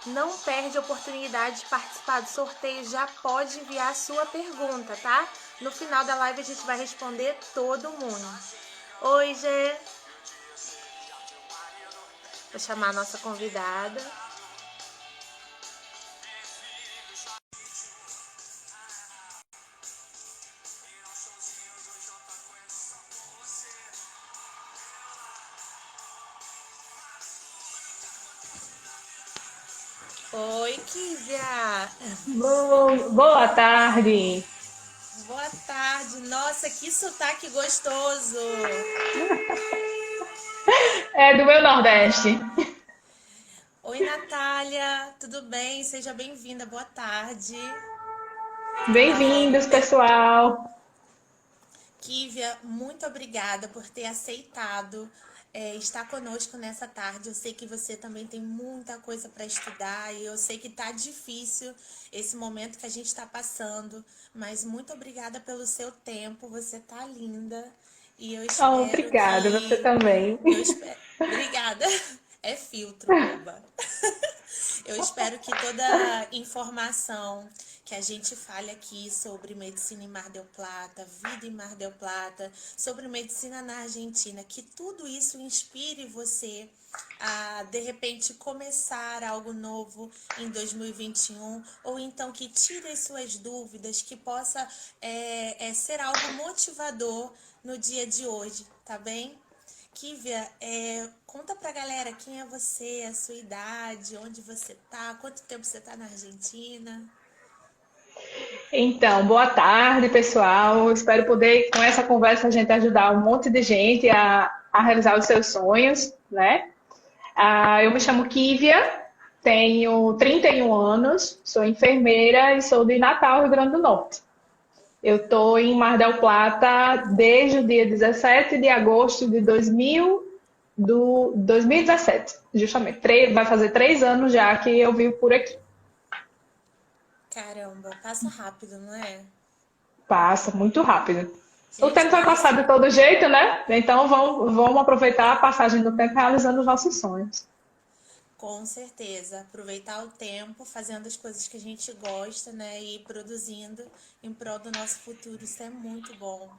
Não perde a oportunidade de participar do sorteio, já pode enviar a sua pergunta, tá? No final da live a gente vai responder todo mundo. Oi, Gê. Vou chamar a nossa convidada. Oi, Kívia. Boa tarde. Boa tarde. Nossa, que sotaque gostoso. É do meu Nordeste. Oi, Natália. Tudo bem? Seja bem-vinda. Boa tarde. Bem-vindos, pessoal. Kívia, muito obrigada por ter aceitado estar conosco nessa tarde. Eu sei que você também tem muita coisa para estudar e eu sei que tá difícil esse momento que a gente está passando, mas muito obrigada pelo seu tempo. Você tá linda e eu Oh, espero obrigada, você que também. eu espero. Obrigada. É filtro, boba. Eu espero que toda informação que a gente fale aqui sobre medicina em Mar del Plata, vida em Mar del Plata, sobre medicina na Argentina, que tudo isso inspire você a, de repente, começar algo novo em 2021, ou então que tire as suas dúvidas, que possa ser algo motivador no dia de hoje, tá bem? Kívia, conta pra galera quem é você, a sua idade, onde você tá, quanto tempo você tá na Argentina. Então, boa tarde, pessoal. Espero poder, com essa conversa, a gente ajudar um monte de gente a realizar os seus sonhos, né? Eu me chamo Kívia, tenho 31 anos, sou enfermeira e sou de Natal, Rio Grande do Norte. Eu estou em Mar del Plata desde o dia 17 de agosto de 2017, justamente. Vai fazer 3 anos já que eu vivo por aqui. Caramba, passa rápido, não é? Passa muito rápido. O Gente, tempo vai passar parece. de todo jeito, né? Então vamos aproveitar a passagem do tempo realizando os nossos sonhos. Com certeza, aproveitar o tempo fazendo as coisas que a gente gosta, né? E produzindo em prol do nosso futuro, isso é muito bom.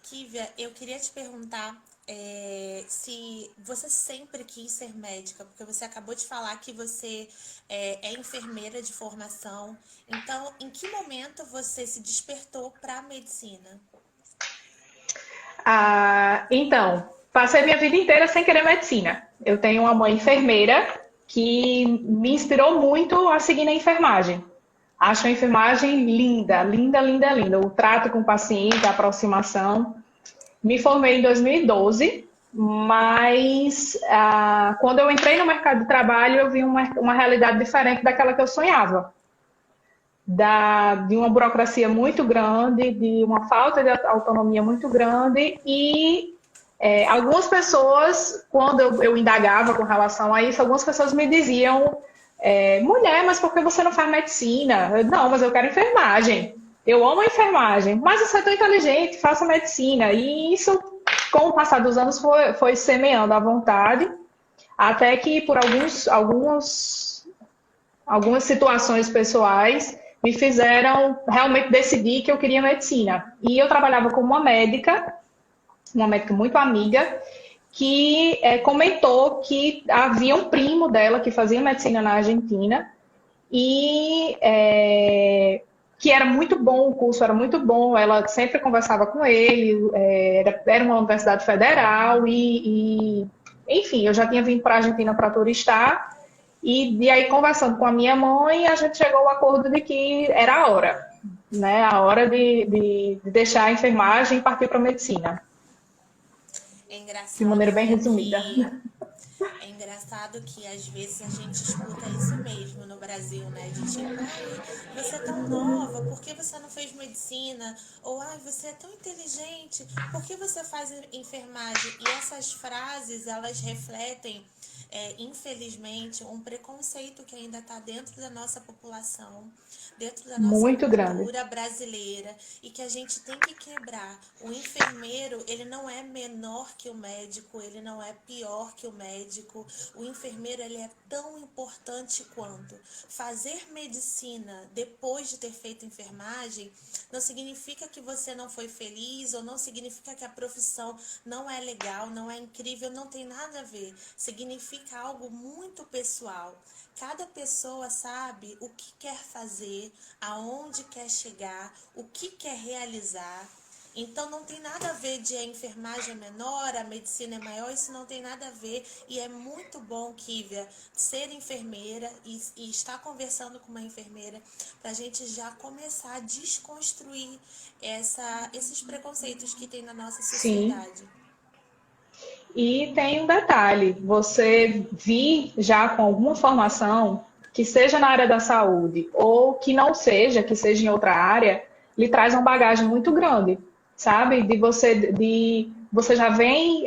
Kívia, eu queria te perguntar se você sempre quis ser médica, porque você acabou de falar que você é enfermeira de formação. Então, em que momento você se despertou para a medicina? Então, passei minha vida inteira sem querer medicina. Eu tenho uma mãe enfermeira que me inspirou muito a seguir na enfermagem. Acho a enfermagem linda, linda, linda, linda. O trato com o paciente, a aproximação. Me formei em 2012, mas quando eu entrei no mercado de trabalho, eu vi uma realidade diferente daquela que eu sonhava. De uma burocracia muito grande, de uma falta de autonomia muito grande e algumas pessoas, quando eu indagava com relação a isso, algumas pessoas me diziam mulher, mas por que você não faz medicina? Não, mas eu quero enfermagem. Eu amo a enfermagem, mas você é tão inteligente, faça medicina. E isso, com o passar dos anos, foi semeando à vontade, até que por algumas situações pessoais me fizeram realmente decidir que eu queria medicina. E eu trabalhava com uma médica muito amiga, que comentou que havia um primo dela que fazia medicina na Argentina e que era muito bom, o curso era muito bom, ela sempre conversava com ele, era uma universidade federal enfim, eu já tinha vindo para a Argentina para turistar e aí conversando com a minha mãe, a gente chegou ao acordo de que era a hora, né? A hora de deixar a enfermagem e partir para a medicina, É de maneira engraçado, bem né, resumida. que é engraçado que às vezes a gente escuta isso mesmo no Brasil, né? De tipo, ai, você é tão nova, por que você não fez medicina? Ou ai, você é tão inteligente, por que você faz enfermagem? E essas frases, elas refletem infelizmente, um preconceito que ainda está dentro da nossa população, dentro da nossa Muito grande. cultura brasileira, e que a gente tem que quebrar. O enfermeiro, ele não é menor que o médico, ele não é pior que o médico. O enfermeiro, ele é tão importante quanto. Fazer medicina depois de ter feito enfermagem não significa que você não foi feliz, ou não significa que a profissão não é legal, não é incrível, não tem nada a ver. Significa algo muito pessoal. Cada pessoa sabe o que quer fazer, aonde quer chegar, o que quer realizar. Então não tem nada a ver de a enfermagem é menor, a medicina é maior, isso não tem nada a ver. E é muito bom, Kívia, ser enfermeira e estar conversando com uma enfermeira para a gente já começar a desconstruir esses preconceitos que tem na nossa Sim. sociedade. E tem um detalhe, você vir já com alguma formação, que seja na área da saúde ou que não seja, que seja em outra área, lhe traz uma bagagem muito grande, sabe? De você já vem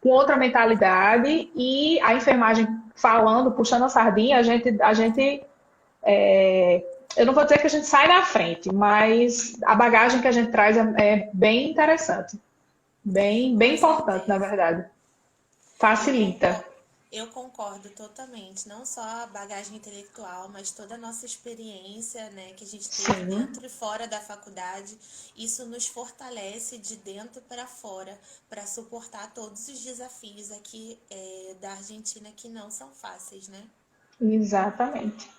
com outra mentalidade e a enfermagem falando, puxando a sardinha, eu não vou dizer que a gente sai na frente, mas a bagagem que a gente traz é bem interessante. Bem, Com bem importante, na certeza. verdade. Eu Facilita. concordo, eu concordo totalmente. Não só a bagagem intelectual, mas toda a nossa experiência, né, que a gente teve Sim, dentro e fora da faculdade. Isso nos fortalece de dentro para fora, para suportar todos os desafios aqui, da Argentina, que não são fáceis, né? exatamente.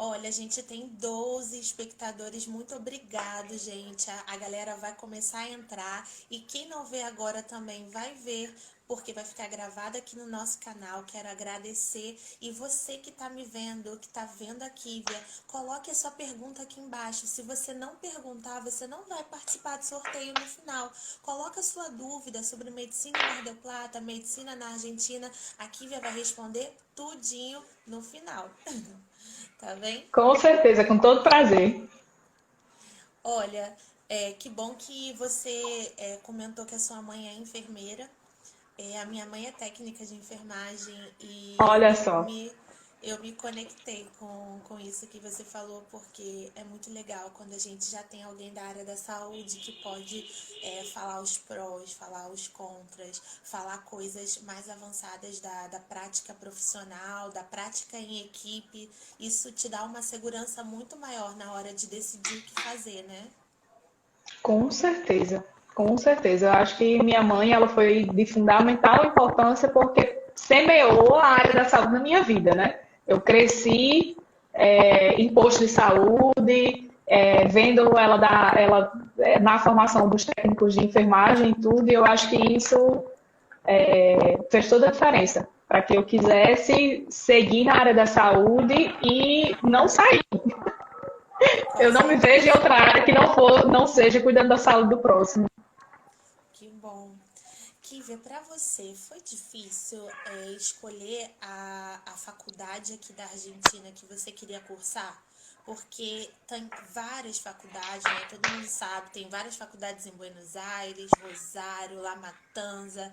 Olha, a gente tem 12 espectadores. Muito obrigado, gente. A galera vai começar a entrar. E quem não vê agora também vai ver, porque vai ficar gravado aqui no nosso canal. Quero agradecer. E você que está me vendo, que está vendo a Kívia, coloque a sua pergunta aqui embaixo. Se você não perguntar, você não vai participar do sorteio no final. Coloca a sua dúvida sobre medicina em Mar del Plata, medicina na Argentina. A Kívia vai responder tudinho no final. Tá bem? Com certeza, com todo prazer. Olha, que bom que você comentou que a sua mãe é enfermeira. A minha mãe é técnica de enfermagem e Olha eu só. me, eu me conectei com isso que você falou, porque é muito legal quando a gente já tem alguém da área da saúde que pode falar os prós, falar os contras, falar coisas mais avançadas da prática profissional, da prática em equipe. Isso te dá uma segurança muito maior na hora de decidir o que fazer, né? Com certeza. Com certeza. Eu acho que minha mãe, ela foi de fundamental importância porque semeou a área da saúde na minha vida, né? Eu cresci em posto de saúde, vendo ela na formação dos técnicos de enfermagem e tudo, e eu acho que isso fez toda a diferença para que eu quisesse seguir na área da saúde e não sair. Com Eu não me vejo em certeza. outra área que não seja cuidando da saúde do próximo. Que bom. Kívia, para você, foi difícil escolher a faculdade aqui da Argentina que você queria cursar? Porque tem várias faculdades, né? Todo mundo sabe, tem várias faculdades em Buenos Aires, Rosário, La Matanza,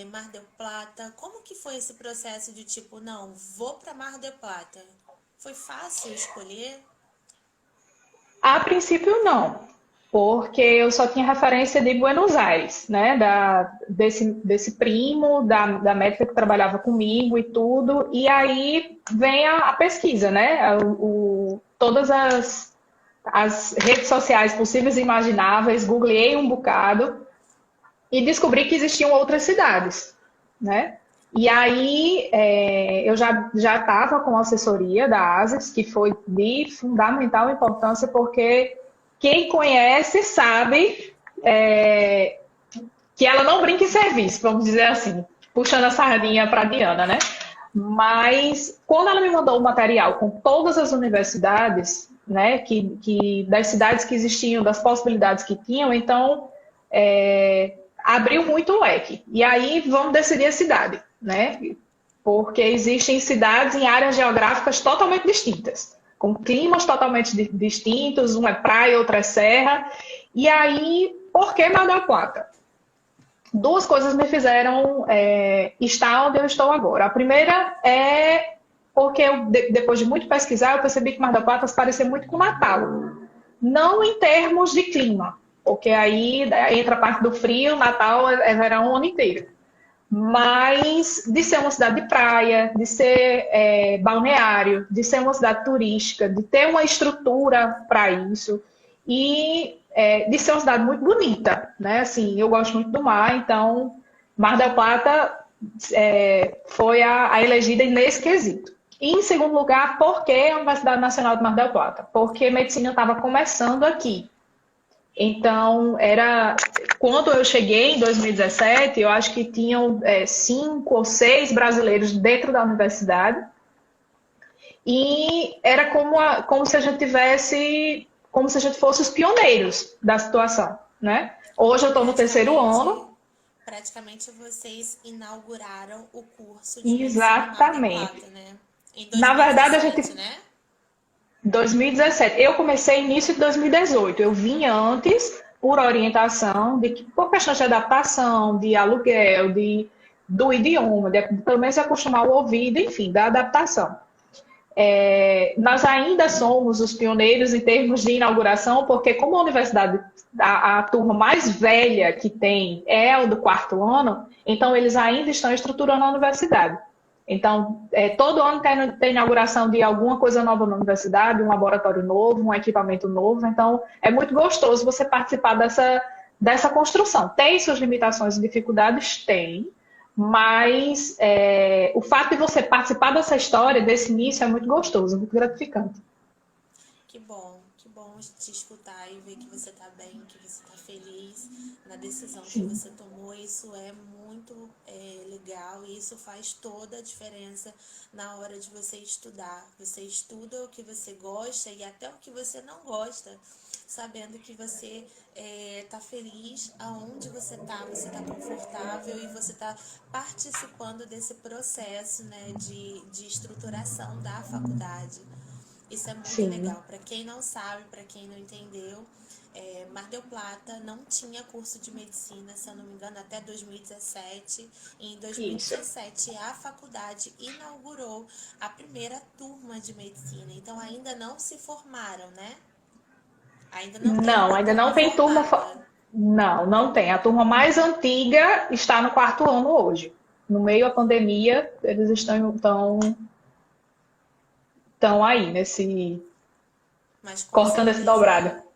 Mar del Plata. Como que foi esse processo de tipo, não, vou para Mar del Plata? Foi fácil escolher? A princípio, não, porque eu só tinha referência de Buenos Aires, né? Desse primo, da médica que trabalhava comigo e tudo. E aí vem a pesquisa, né? Todas as redes sociais possíveis e imagináveis, googleei um bocado e descobri que existiam outras cidades, né? E aí eu já estava com a assessoria da ASIS, que foi de fundamental importância, porque quem conhece sabe que ela não brinca em serviço, vamos dizer assim, puxando a sardinha para a Diana, né? Mas quando ela me mandou o material com todas as universidades, né, das cidades que existiam, das possibilidades que tinham, então abriu muito o leque. E aí vamos decidir a cidade, né? Porque existem cidades em áreas geográficas totalmente distintas, com climas totalmente distintos, uma é praia, outra é serra. E aí, por que Mar del Plata? duas coisas me fizeram estar onde eu estou agora. A primeira é porque depois de muito pesquisar, eu percebi que Mar del Plata se parecia muito com Natal. Não em termos de clima, porque aí entra a parte do frio, Natal é verão o ano inteiro. Mas de ser uma cidade de praia, de ser balneário, de ser uma cidade turística, de ter uma estrutura para isso e de ser uma cidade muito bonita, né? Assim, eu gosto muito do mar, então Mar del Plata foi a elegida nesse quesito. E, em segundo lugar, por que a Universidade Nacional de Mar del Plata? Porque medicina estava começando aqui. Então, quando eu cheguei em 2017, eu acho que tinham 5 ou 6 brasileiros dentro da universidade e era como se a gente tivesse, como se a gente fosse os pioneiros da situação, né? Hoje eu estou no terceiro Praticamente, ano, praticamente vocês inauguraram o curso de medicina em Mar del exatamente. Plata, né? Em Na verdade, a 2017, gente né? 2017. Eu comecei início de 2018. Eu vim antes por orientação, por questões de adaptação, de aluguel, do idioma, de pelo menos acostumar o ouvido, enfim, da adaptação. Nós ainda somos os pioneiros em termos de inauguração, porque como a universidade, a turma mais velha que tem é o do quarto ano, então eles ainda estão estruturando a universidade. Então, todo ano tem inauguração de alguma coisa nova na universidade, um laboratório novo, um equipamento novo. Então, é muito gostoso você participar dessa construção. Tem suas limitações e dificuldades? Tem. Mas o fato de você participar dessa história, desse início, é muito gostoso, muito gratificante. Que bom te escutar e ver que você tá bem, que você tá feliz na decisão que Sim, você tomou. Isso é muito legal e isso faz toda a diferença na hora de você estudar. Você estuda o que você gosta e até o que você não gosta, sabendo que você tá feliz aonde você tá confortável e você tá participando desse processo, né, de estruturação da faculdade. Isso é muito sim, legal. Para quem não sabe, para quem não entendeu, Mar del Plata não tinha curso de medicina, se eu não me engano, até 2017. E em isso. 2017 a faculdade inaugurou a primeira turma de medicina. Então ainda não se formaram, né? Ainda não tem Não, uma ainda não turma tem turma. formada. Não, não tem. A turma mais antiga está no quarto ano hoje. No meio da pandemia, eles estão aí, Mas com cortando esse dobrado. certeza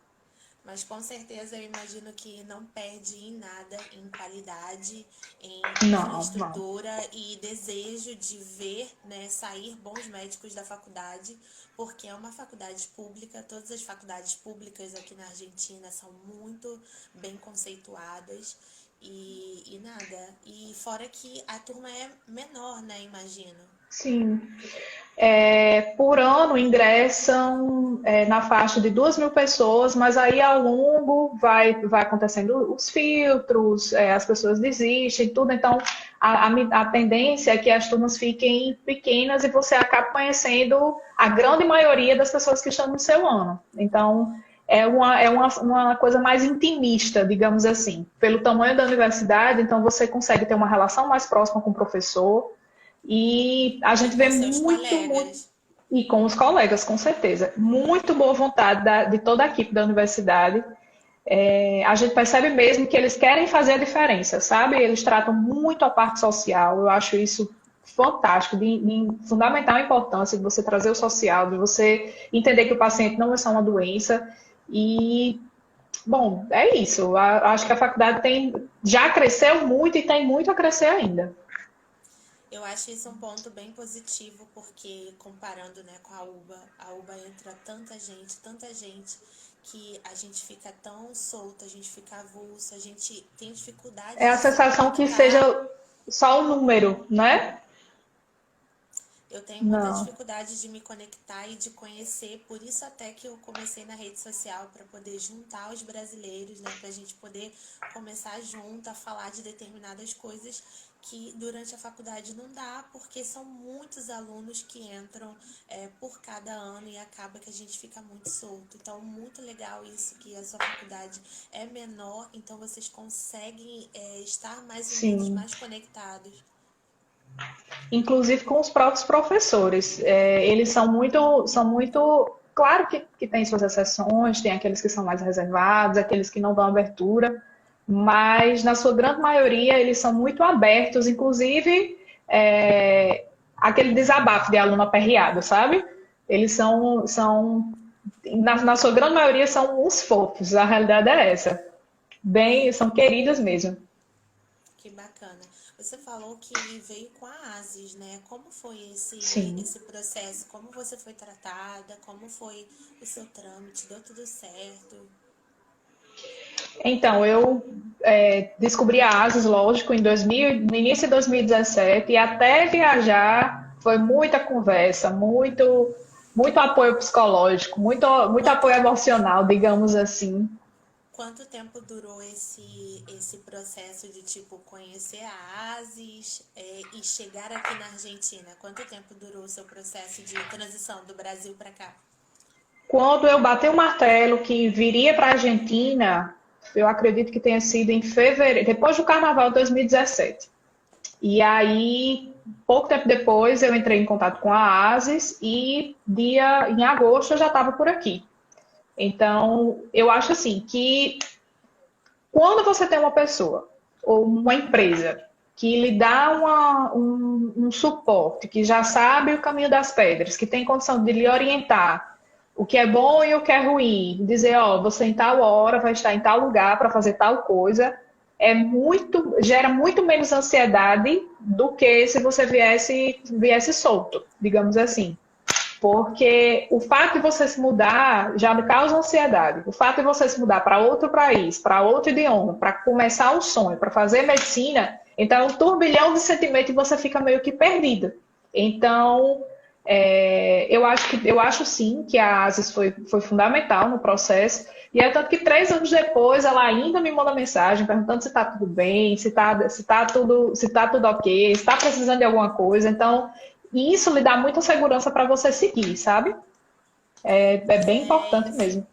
Mas com certeza eu imagino que não perde em nada em qualidade, em Não, não. infraestrutura e desejo de ver, né, sair bons médicos da faculdade, porque é uma faculdade pública, todas as faculdades públicas aqui na Argentina são muito bem conceituadas e nada. E fora que a turma é menor, né, imagino. Sim. Por ano ingressam na faixa de 2.000 pessoas, mas aí ao longo vai acontecendo os filtros, as pessoas desistem, tudo. Então a tendência é que as turmas fiquem pequenas e você acaba conhecendo a grande maioria das pessoas que estão no seu ano. Então uma coisa mais intimista, digamos assim. Pelo tamanho da universidade, então você consegue ter uma relação mais próxima com o professor. E a E gente vê com seus muito, colegas. e com os colegas, com certeza, muito boa vontade de toda a equipe da universidade. A gente percebe mesmo que eles querem fazer a diferença, sabe? Eles tratam muito a parte social, eu acho isso fantástico, de fundamental importância de você trazer o social, de você entender que o paciente não é só uma doença. E, bom, é isso. Acho que a faculdade já cresceu muito e tem muito a crescer ainda. Eu acho isso um ponto bem positivo, porque comparando, né, com a UBA entra tanta gente, que a gente fica tão solto, a gente fica avulso, a gente tem dificuldade É a de se sensação que conectar. seja só um número, né? Eu tenho muita Não. dificuldade de me conectar e de conhecer, por isso até que eu comecei na rede social para poder juntar os brasileiros, né, para a gente poder começar junto a falar de determinadas coisas que durante a faculdade não dá, porque são muitos alunos que entram por cada ano e acaba que a gente fica muito solto. Então, muito legal isso, que a sua faculdade é menor, então vocês conseguem estar mais unidos, Sim. mais conectados. Inclusive com os próprios professores. Eles são muito, claro que tem suas exceções, tem aqueles que são mais reservados, aqueles que não dão abertura, mas na sua grande maioria eles são muito abertos, inclusive aquele desabafo de aluno aperreado, sabe? Eles na sua grande maioria são uns fofos, a realidade é essa. Bem, são queridos mesmo. Que bacana. Você falou que veio com a ASIS, né? Como foi Sim. esse processo? Como você foi tratada? Como foi o seu trâmite? Deu tudo certo? Então, eu descobri a ASUS, lógico, no início de 2017, e até viajar foi muita conversa, muito apoio psicológico, muito Quanto, apoio emocional, digamos assim. quanto tempo durou esse processo de, tipo, conhecer a ASIS e chegar aqui na Argentina? Quanto tempo durou o seu processo de transição do Brasil para cá? Quando eu bati o martelo que viria para a Argentina, eu acredito que tenha sido em fevereiro, depois do Carnaval de 2017. E aí, pouco tempo depois, eu entrei em contato com a ASIS e em agosto eu já estava por aqui. Então, eu acho assim que quando você tem uma pessoa ou uma empresa que lhe dá um suporte, que já sabe o caminho das pedras, que tem condição de lhe orientar o que é bom e o que é ruim, dizer, ó, você em tal hora vai estar em tal lugar para fazer tal coisa, gera muito menos ansiedade do que se você viesse solto, digamos assim. Porque o fato de você se mudar já me causa ansiedade. O fato de você se mudar para outro país, para outro idioma, para começar um sonho, para fazer medicina, então é um turbilhão de sentimentos e você fica meio que perdido. Então, eu acho sim que a ASIS foi fundamental no processo. E é tanto que 3 anos depois ela ainda me manda mensagem perguntando se está tudo bem, se tá tudo ok, se está precisando de alguma coisa. Então, e isso lhe dá muita segurança para você seguir, sabe? É bem É importante isso. mesmo.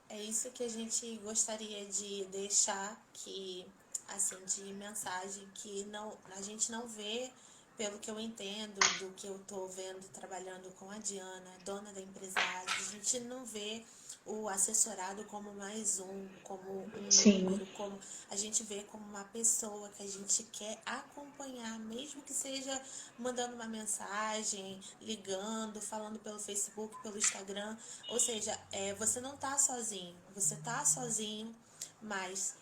É isso que a gente gostaria de deixar que, assim, de mensagem que não, a gente não vê, pelo que eu entendo, do que eu tô vendo trabalhando com a Diana, dona da empresa ASIS, a gente não vê o assessorado como mais como um Sim, número, como a gente vê como uma pessoa que a gente quer acompanhar, mesmo que seja mandando uma mensagem, ligando, falando pelo Facebook, pelo Instagram. Ou seja, você não tá sozinho, você tá sozinho, mas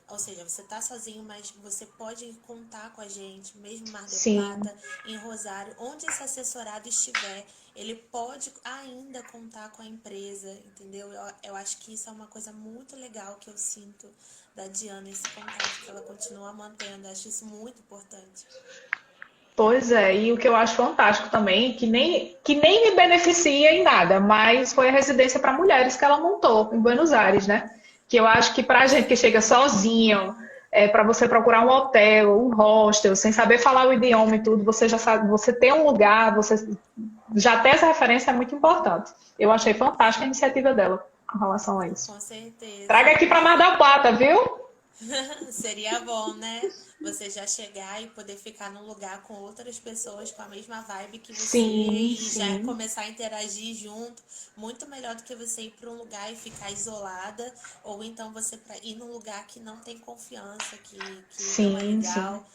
ou seja, você tá sozinho, mas você pode contar com a gente, mesmo em Mar del sim. Plata, em Rosário, onde esse assessorado estiver, ele pode ainda contar com a empresa, entendeu? Eu acho que isso é uma coisa muito legal que eu sinto da Diana, esse contato que ela continua mantendo. Eu acho isso muito importante. Pois é, e o que eu acho fantástico também, que nem me beneficia em nada, mas foi a residência para mulheres que ela montou em Buenos Aires, né? Que eu acho que para a gente que chega sozinho, para você procurar um hotel, um hostel, sem saber falar o idioma e tudo, você já sabe, você tem um lugar, você já ter essa referência é muito importante. Eu achei fantástica a iniciativa dela com relação a isso. Com certeza. Traga aqui para Mar del Plata, viu? Seria bom, né? Você já chegar e poder ficar num lugar com outras pessoas com a mesma vibe que você Sim, e já sim, começar a interagir junto. Muito melhor do que você ir para um lugar e ficar isolada, ou então você para ir num lugar que não tem confiança, que não é sim, sim. legal.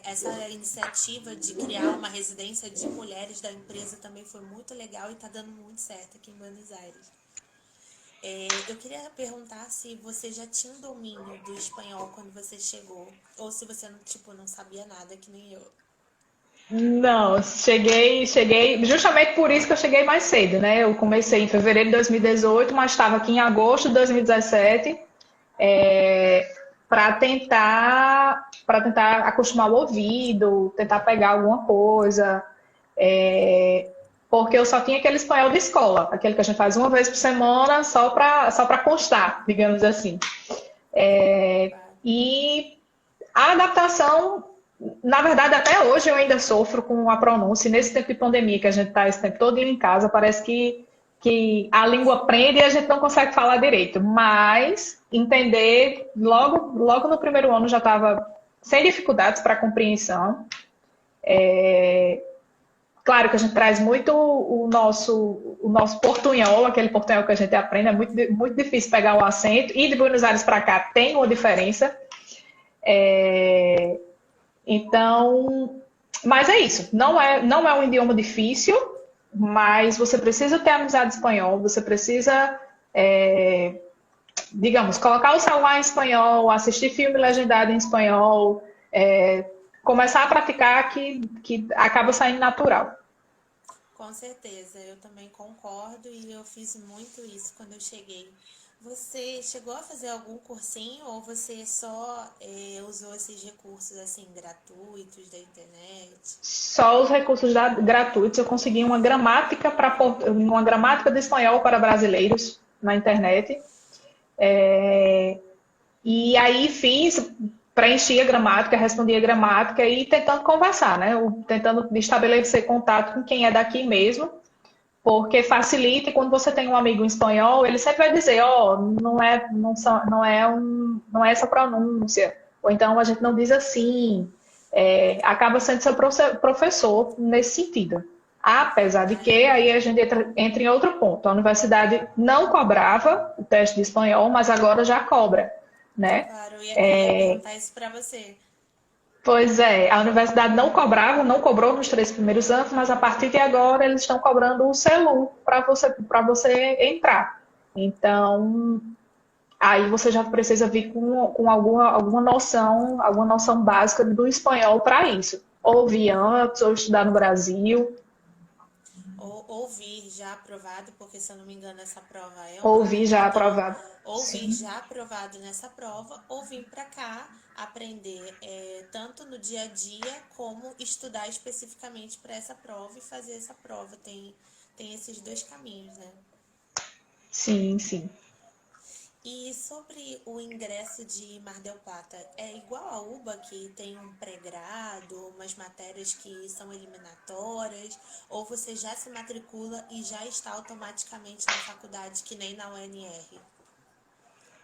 Essa iniciativa de criar uma residência de mulheres da empresa também foi muito legal e tá dando muito certo aqui em Buenos Aires. Eu queria perguntar se você já tinha um domínio do espanhol quando você chegou, ou se você não, tipo, não sabia nada, que nem eu. Não, cheguei, justamente por isso que eu cheguei mais cedo, né? Eu comecei em fevereiro de 2018, mas estava aqui em agosto de 2017, para tentar acostumar o ouvido, tentar pegar alguma coisa, porque eu só tinha aquele espanhol de escola, aquele que a gente faz uma vez por semana, só para constar, digamos assim. Claro. E A adaptação, na verdade, até hoje eu ainda sofro com a pronúncia. E nesse tempo de pandemia que a gente está esse tempo todo em casa, parece que a língua prende e a gente não consegue falar direito. Mas entender, logo no primeiro ano já estava sem dificuldades para compreensão. Claro que a gente traz muito o nosso portunhol, aquele portunhol que a gente aprende, é muito difícil pegar o acento. E de Buenos Aires para cá tem uma diferença. Então, mas é isso. Não é um idioma difícil, mas você precisa ter amizade em espanhol, você precisa, digamos, colocar o celular em espanhol, assistir filme legendado em espanhol, começar a praticar que acaba saindo natural. Com certeza, eu também concordo e eu fiz muito isso quando eu cheguei. Você chegou a fazer algum cursinho ou você só usou esses recursos assim gratuitos da internet? Só os recursos gratuitos, eu consegui uma gramática de espanhol para brasileiros na internet. E aí preenchi a gramática, respondi a gramática e tentando conversar, né? Tentando estabelecer contato com quem é daqui mesmo, porque facilita e quando você tem um amigo em espanhol, ele sempre vai dizer, ó, não é essa pronúncia, ou então a gente não diz assim. Acaba sendo seu professor nesse sentido. Apesar de que aí a gente entra em outro ponto. A universidade não cobrava o teste de espanhol, mas agora já cobra, né? Claro, eu ia perguntar isso pra você. Pois é, a universidade não cobrava, não cobrou nos 3 primeiros anos, mas a partir de agora eles estão cobrando o CELU para você entrar. Então, aí você já precisa vir com alguma noção básica do espanhol para isso. Ou vir antes, ou estudar no Brasil, Ou vir já aprovado, porque se eu não me engano essa prova é ou vir online, já então aprovado. ou vir Sim. já aprovado nessa prova, ou vir para cá aprender tanto no dia a dia como estudar especificamente para essa prova e fazer essa prova. Tem esses dois caminhos, né? Sim, sim. E sobre o ingresso de Mar del Plata, é igual a UBA, que tem um pré-grado, umas matérias que são eliminatórias, ou você já se matricula e já está automaticamente na faculdade, que nem na UNR?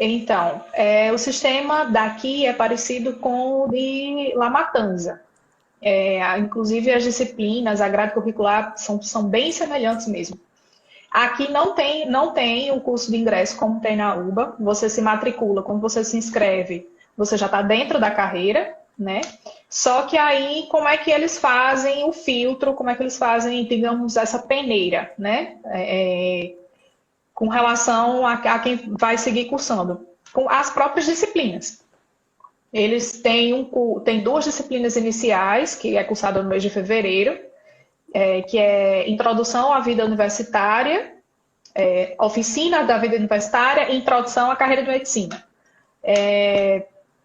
Então, o sistema daqui é parecido com o de La Matanza. Inclusive as disciplinas, a grade curricular são bem semelhantes mesmo. Aqui não tem o curso de ingresso como tem na UBA. Você se matricula, quando você se inscreve, você já está dentro da carreira, né? Só que aí, como é que eles fazem o filtro, como é que eles fazem, digamos, essa peneira, né? Com relação a quem vai seguir cursando. Com as próprias disciplinas. Eles têm 2 disciplinas iniciais, que é cursada no mês de fevereiro, que é Introdução à Vida Universitária, Oficina da Vida Universitária e Introdução à Carreira de Medicina.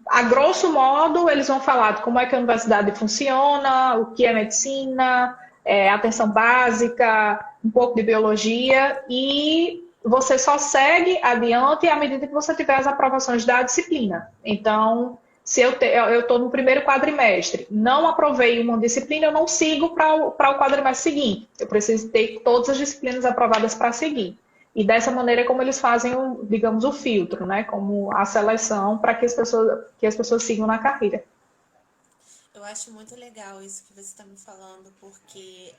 A grosso modo, eles vão falar de como é que a universidade funciona, o que é medicina, atenção básica, um pouco de biologia, e você só segue adiante à medida que você tiver as aprovações da disciplina. Então, se eu estou no primeiro quadrimestre, não aprovei uma disciplina, eu não sigo para o quadrimestre seguinte. Eu preciso ter todas as disciplinas aprovadas para seguir. E dessa maneira é como eles fazem, digamos, o filtro, né? Como a seleção para que as pessoas sigam na carreira. Eu acho muito legal isso que você está me falando, porque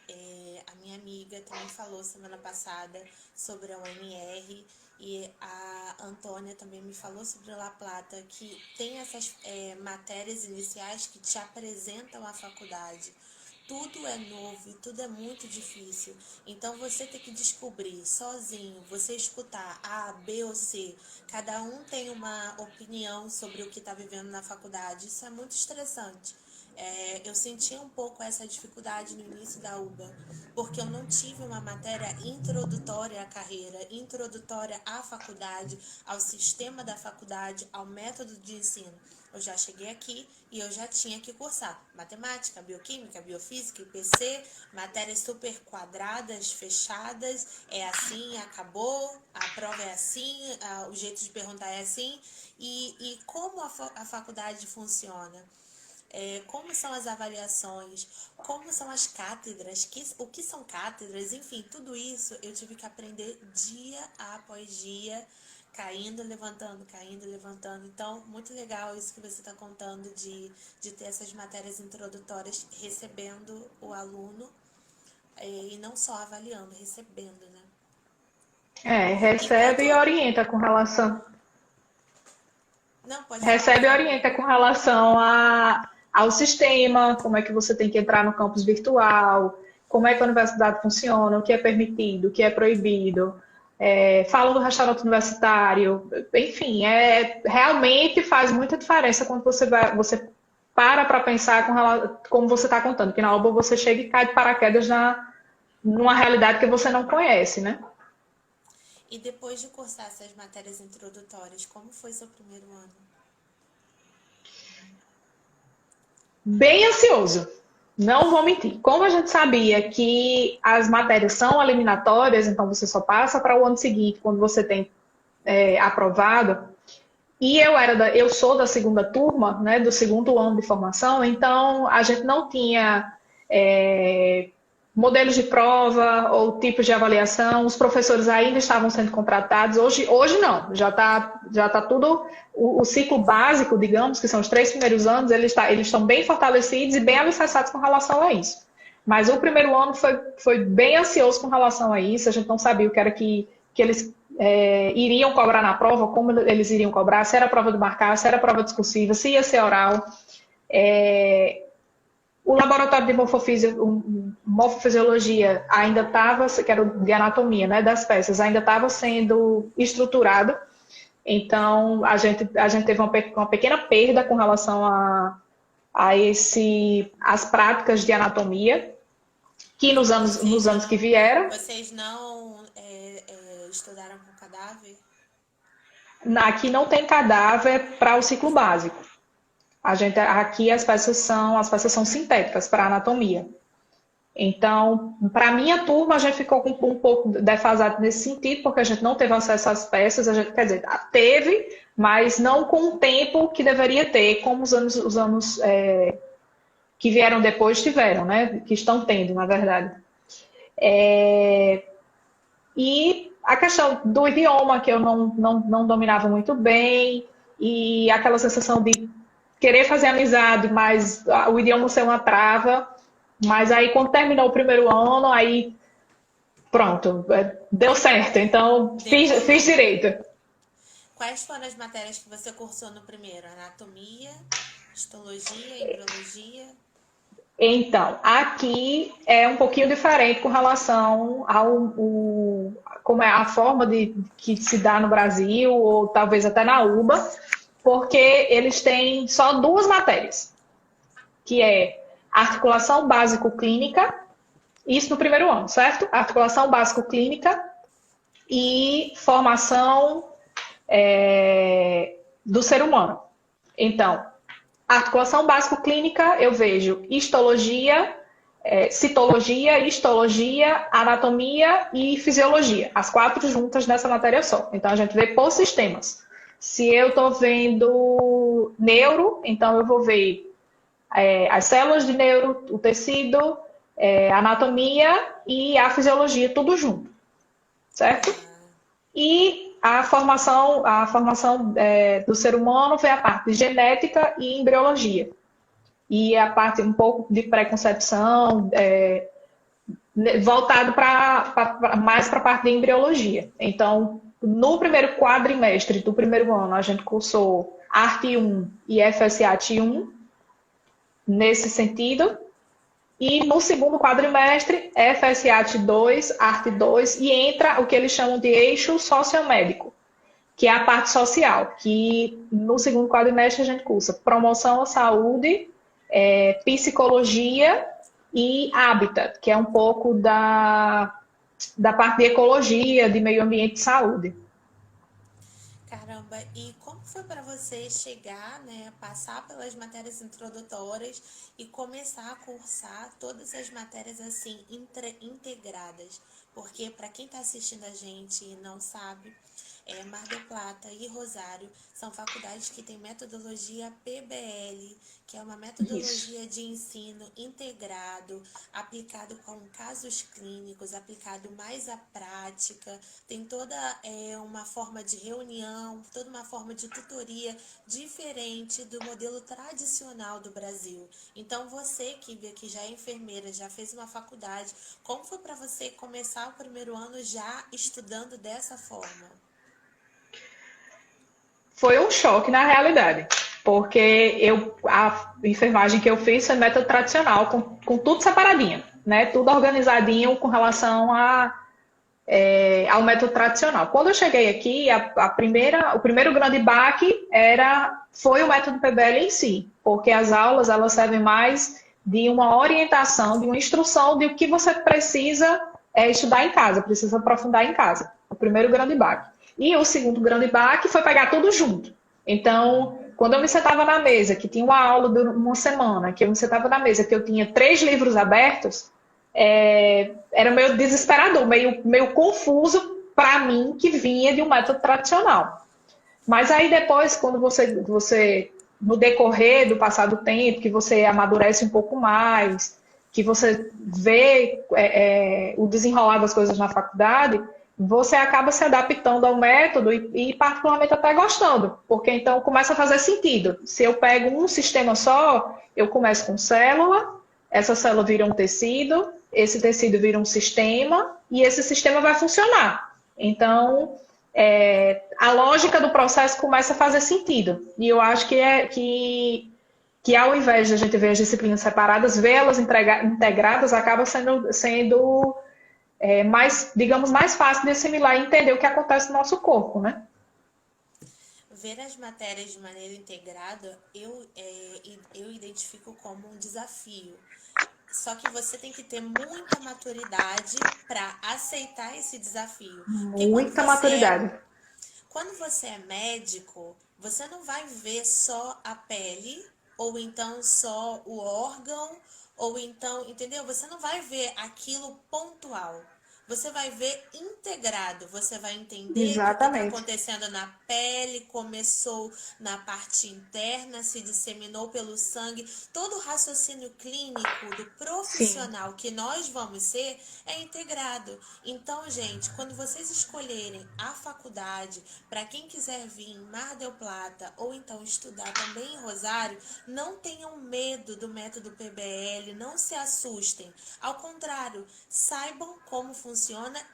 a minha amiga também falou semana passada sobre a UNR e a Antônia também me falou sobre a La Plata, que tem essas matérias iniciais que te apresentam a faculdade. Tudo é novo e tudo é muito difícil. Então você tem que descobrir sozinho, você escutar A, B ou C. Cada um tem uma opinião sobre o que está vivendo na faculdade. Isso é muito estressante. Eu senti um pouco essa dificuldade no início da UBA, porque eu não tive uma matéria introdutória à carreira, introdutória à faculdade, ao sistema da faculdade, ao método de ensino. Eu já cheguei aqui e eu já tinha que cursar matemática, bioquímica, biofísica, IPC, matérias super quadradas, fechadas, é assim, acabou, a prova é assim, o jeito de perguntar é assim. E como a faculdade funciona? Como são as avaliações, como são as cátedras, o que são cátedras, enfim, tudo isso eu tive que aprender dia após dia, caindo, levantando, caindo, levantando. Então, muito legal isso que você está contando de ter essas matérias introdutórias recebendo o aluno e não só avaliando, recebendo, né? E Recebe e quanto... orienta com relação. Não, pode falar, por Recebe e favor. orienta com relação ao sistema, como é que você tem que entrar no campus virtual, como é que a universidade funciona, o que é permitido, o que é proibido. Fala do restaurante universitário, enfim, realmente faz muita diferença quando você para pensar como você está contando, que na obra você chega e cai de paraquedas numa realidade que você não conhece, né? E depois de cursar essas matérias introdutórias, como foi seu primeiro ano? Bem ansioso. Não vou mentir. Como a gente sabia que as matérias são eliminatórias, então você só passa para o ano seguinte quando você tem aprovado. E eu sou da segunda turma, né, do segundo ano de formação, então a gente não tinha modelos de prova ou tipos de avaliação, os professores ainda estavam sendo contratados, hoje não, já tá tudo, o ciclo básico, digamos, que são os 3 primeiros anos, eles estão bem fortalecidos e bem alicerçados com relação a isso. Mas o primeiro ano foi bem ansioso com relação a isso, a gente não sabia o que era que eles iriam cobrar na prova, como eles iriam cobrar, se era prova de marcar, se era prova discursiva, se ia ser oral. O laboratório de morfofisiologia ainda estava, que era de anatomia, né, das peças, ainda estava sendo estruturado. Então, a gente teve uma pequena perda com relação às práticas de anatomia, que nos anos que vieram. Vocês não estudaram com cadáver? Aqui não tem cadáver para o ciclo básico. Aqui as peças são sintéticas para anatomia. Então, para a minha turma, a gente ficou um pouco defasado nesse sentido, porque a gente não teve acesso às peças, quer dizer, teve, mas não com o tempo que deveria ter, como os anos que vieram depois tiveram, né? Que estão tendo, na verdade. E a questão do idioma, que eu não dominava muito bem, e aquela sensação de querer fazer amizade, mas o idioma ser uma trava. Mas aí, quando terminou o primeiro ano, aí pronto, deu certo. Então, fiz direito. Quais foram as matérias que você cursou no primeiro? Anatomia, histologia, embriologia? Então, aqui é um pouquinho diferente com relação como é a forma que se dá no Brasil, ou talvez até na UBA, porque eles têm só 2 matérias, que é articulação básico-clínica, isso no primeiro ano, certo? Articulação básico-clínica e formação do ser humano. Então, articulação básico-clínica, eu vejo histologia, citologia, histologia, anatomia e fisiologia. As 4 juntas nessa matéria só. Então, a gente vê por sistemas. Se eu estou vendo neuro, então eu vou ver as células de neuro, o tecido, anatomia e a fisiologia, tudo junto. Certo? E a formação do ser humano vem a parte de genética e embriologia. E a parte um pouco de preconcepção, voltado mais para a parte de embriologia. Então, no primeiro quadrimestre do primeiro ano, a gente cursou ART 1 e FSAT 1, nesse sentido. E no segundo quadrimestre, FSAT 2, ART 2, e entra o que eles chamam de eixo sociomédico, que é a parte social, que no segundo quadrimestre a gente cursa promoção à saúde, psicologia e habitat, que é um pouco da parte de ecologia, de meio ambiente e saúde. Caramba, e como foi para você chegar, né, passar pelas matérias introdutórias e começar a cursar todas as matérias assim integradas? Porque para quem está assistindo a gente e não sabe, Mar del Plata e Rosário são faculdades que têm metodologia PBL, que é uma Isso. metodologia de ensino integrado, aplicado com casos clínicos, aplicado mais à prática, tem toda uma forma de reunião, toda uma forma de tutoria diferente do modelo tradicional do Brasil. Então, você que já é enfermeira, já fez uma faculdade, como foi para você começar o primeiro ano já estudando dessa forma? Foi um choque na realidade, porque a enfermagem que eu fiz foi método tradicional, com tudo separadinho, né? Tudo organizadinho com relação ao método tradicional. Quando eu cheguei aqui, o primeiro grande baque foi o método PBL em si, porque as aulas elas servem mais de uma orientação, de uma instrução de o que você precisa estudar em casa, precisa aprofundar em casa. O primeiro grande baque. E o segundo grande baque foi pegar tudo junto. Então, quando eu me sentava na mesa, que tinha uma aula de uma semana, que eu me sentava na mesa, que eu tinha 3 livros abertos, era meio desesperador, meio confuso para mim, que vinha de um método tradicional. Mas aí depois, quando no decorrer do passar do tempo, que você amadurece um pouco mais, que você vê o desenrolar das coisas na faculdade, você acaba se adaptando ao método e particularmente até gostando, porque então começa a fazer sentido. Se eu pego um sistema só, eu começo com célula, essa célula vira um tecido, esse tecido vira um sistema e esse sistema vai funcionar. Então, a lógica do processo começa a fazer sentido. E eu acho que ao invés de a gente ver as disciplinas separadas, vê-las integradas acaba sendo mais, digamos, mais fácil de assimilar e entender o que acontece no nosso corpo, né? Ver as matérias de maneira integrada, eu identifico como um desafio. Só que você tem que ter muita maturidade para aceitar esse desafio. Porque Muita maturidade. quando você é médico, você não vai ver só a pele, ou então só o órgão, ou então, entendeu? Você não vai ver aquilo pontual. Você vai ver integrado, você vai entender que o que está Exatamente. acontecendo na pele começou na parte interna, se disseminou pelo sangue. Todo o raciocínio clínico do Sim. profissional que nós vamos ser é integrado. Então, gente, quando vocês escolherem a faculdade, para quem quiser vir em Mar del Plata ou então estudar também em Rosário, não tenham medo do método PBL, não se assustem. Ao contrário, saibam como funciona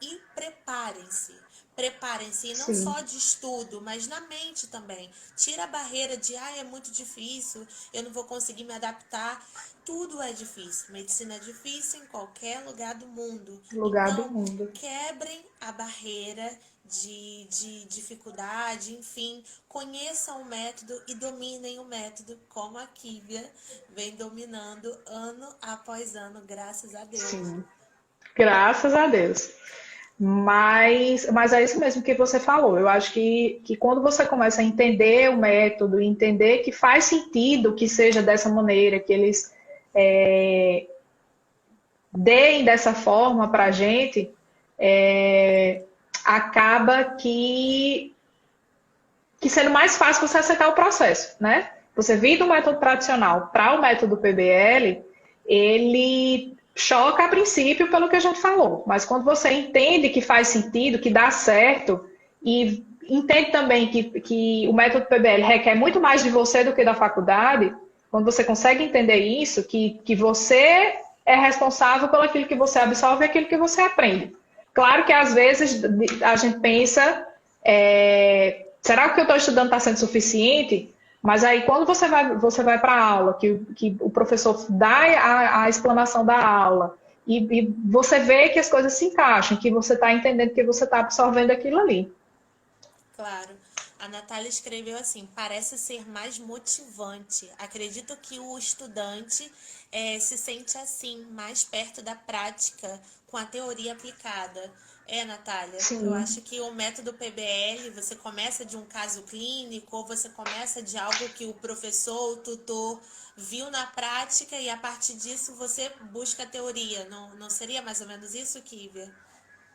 e preparem-se. Preparem-se, não Sim. só de estudo, mas na mente também. Tira a barreira de, é muito difícil, eu não vou conseguir me adaptar. Tudo é difícil. Medicina é difícil em qualquer lugar do mundo. Lugar do Então, mundo. quebrem a barreira de dificuldade, enfim, conheçam o método e dominem o método, como a Kívia vem dominando ano após ano, graças a Deus. Sim. Graças a Deus. Mas é isso mesmo que você falou. Eu acho que quando você começa a entender o método, entender que faz sentido que seja dessa maneira, que eles deem dessa forma para a gente, acaba que sendo mais fácil você aceitar o processo, né? Você vir do método tradicional para o método PBL, ele choca a princípio pelo que a gente falou, mas quando você entende que faz sentido, que dá certo, e entende também que o método PBL requer muito mais de você do que da faculdade, quando você consegue entender isso, que você é responsável pelo aquilo que você absorve e aquilo que você aprende. Claro que às vezes a gente pensa, será que o que eu estou estudando está sendo suficiente? Mas aí quando você vai para a aula, que o professor dá a explanação da aula, e você vê que as coisas se encaixam, que você está entendendo que você está absorvendo aquilo ali. Claro. A Natália escreveu assim: parece ser mais motivante. Acredito que o estudante se sente assim, mais perto da prática, com a teoria aplicada. Natália, eu Sim. acho que o método PBL, você começa de um caso clínico, ou você começa de algo que o professor, o tutor viu na prática e a partir disso você busca a teoria. Não, não seria mais ou menos isso, Kívia?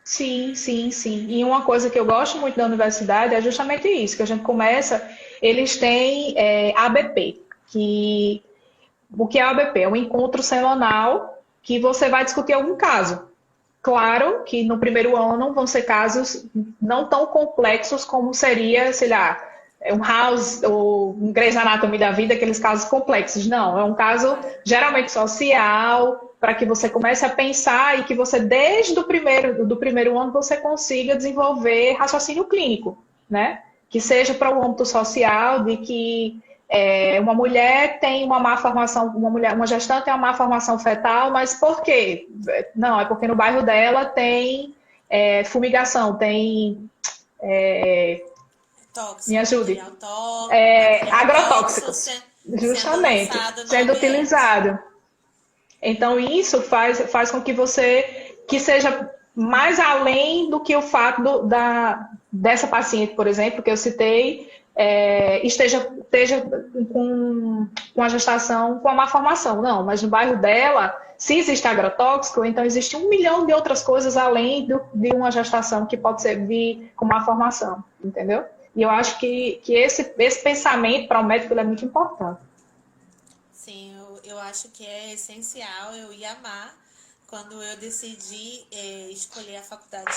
Sim, sim, sim. E uma coisa que eu gosto muito da universidade é justamente isso, que a gente começa, eles têm ABP, que o que é ABP? É um encontro semanal que você vai discutir algum caso. Claro que no primeiro ano vão ser casos não tão complexos como seria, sei lá, um House ou um Grey's Anatomy da vida, aqueles casos complexos. Não, é um caso Claro. geralmente social, para que você comece a pensar e que você, desde do primeiro ano, você consiga desenvolver raciocínio clínico, né? Que seja para o âmbito social, de que uma mulher tem uma má formação, uma gestante tem uma má formação fetal, mas por quê? Não, é porque no bairro dela tem fumigação, tem. Me Tóxico, ajude. material tóxico Agrotóxicos, sendo justamente, lançado no sendo ambiente. utilizado. Então, isso faz com que você, que seja mais além do que o fato dessa paciente, por exemplo, que eu citei, esteja com a gestação com a má formação. Não, mas no bairro dela, se existe agrotóxico, então existe 1 milhão de outras coisas além de uma gestação que pode vir com má formação, entendeu? E eu acho que esse pensamento para o médico ele é muito importante. Sim, eu acho que é essencial. Eu ia amar quando eu decidi escolher a faculdade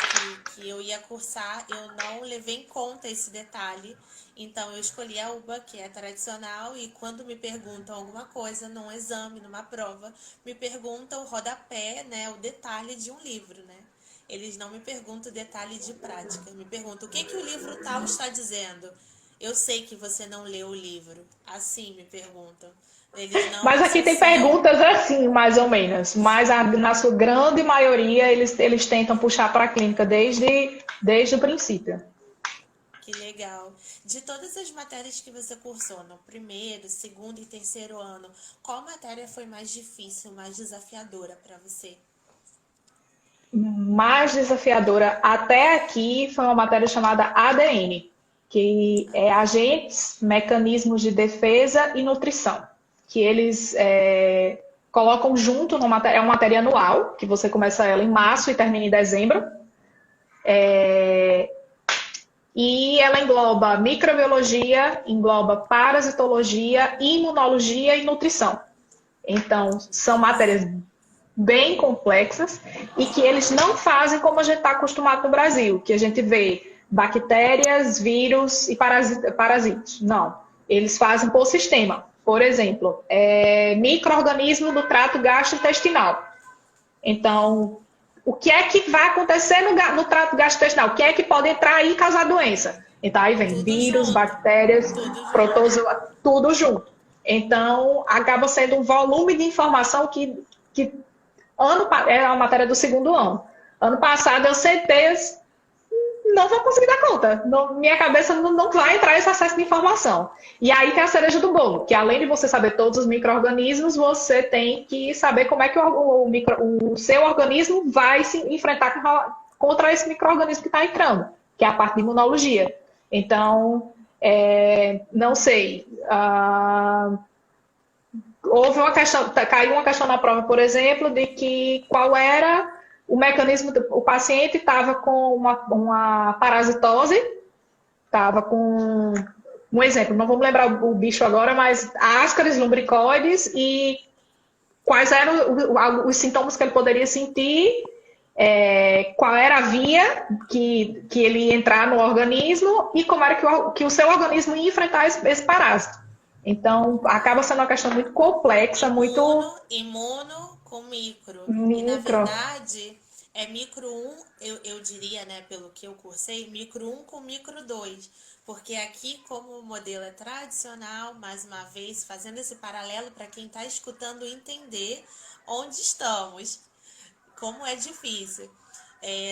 que eu ia cursar. Eu não levei em conta esse detalhe. Então, eu escolhi a UBA, que é tradicional, e quando me perguntam alguma coisa num exame, numa prova, me perguntam o rodapé, né, o detalhe de um livro, né? Eles não me perguntam o detalhe de prática. Me perguntam o que o livro tal está dizendo. Eu sei que você não leu o livro. Assim me perguntam. Eles não Mas aqui tem associam. perguntas assim, mais ou menos. Mas na sua grande maioria, eles tentam puxar para a clínica desde o princípio. Que legal. De todas as matérias que você cursou no primeiro, segundo e terceiro ano, qual matéria foi mais difícil, mais desafiadora para você? Mais desafiadora até aqui foi uma matéria chamada ADN, que é Agentes, Mecanismos de Defesa e Nutrição, que eles colocam junto, no matéria, é uma matéria anual, que você começa ela em março e termina em dezembro. E ela engloba microbiologia, engloba parasitologia, imunologia e nutrição. Então, são matérias bem complexas e que eles não fazem como a gente está acostumado no Brasil, que a gente vê bactérias, vírus e parasitas. Não. Eles fazem por sistema. Por exemplo, micro-organismo do trato gastrointestinal. Então, o que é que vai acontecer no trato gastrointestinal? O que é que pode entrar aí e causar doença? Então, aí vem Tudo vírus, junto. bactérias, Tudo junto. protozoa, tudo junto. Então, acaba sendo um volume de informação que é a matéria do segundo ano. Ano passado eu sentei, não vou conseguir dar conta. Minha cabeça não vai entrar esse acesso de informação. E aí tem a cereja do bolo, que além de você saber todos os micro-organismos, você tem que saber como é que o seu organismo vai se enfrentar contra esse micro-organismo que está entrando, que é a parte de imunologia. Então, não sei. Houve uma questão, caiu uma questão na prova, por exemplo, de que qual era o mecanismo, o paciente estava com uma parasitose, estava com um exemplo, não vamos lembrar o bicho agora, mas ascaris lumbricoides e quais eram os sintomas que ele poderia sentir, qual era a via que ele ia entrar no organismo e como era que o seu organismo ia enfrentar esse parásito. Então, acaba sendo uma questão muito complexa, muito Imuno com micro. E na micro. verdade, é micro um eu diria, né, pelo que eu cursei, micro um com micro 2. Porque aqui, como o modelo é tradicional, mais uma vez, fazendo esse paralelo para quem está escutando entender onde estamos, como é difícil.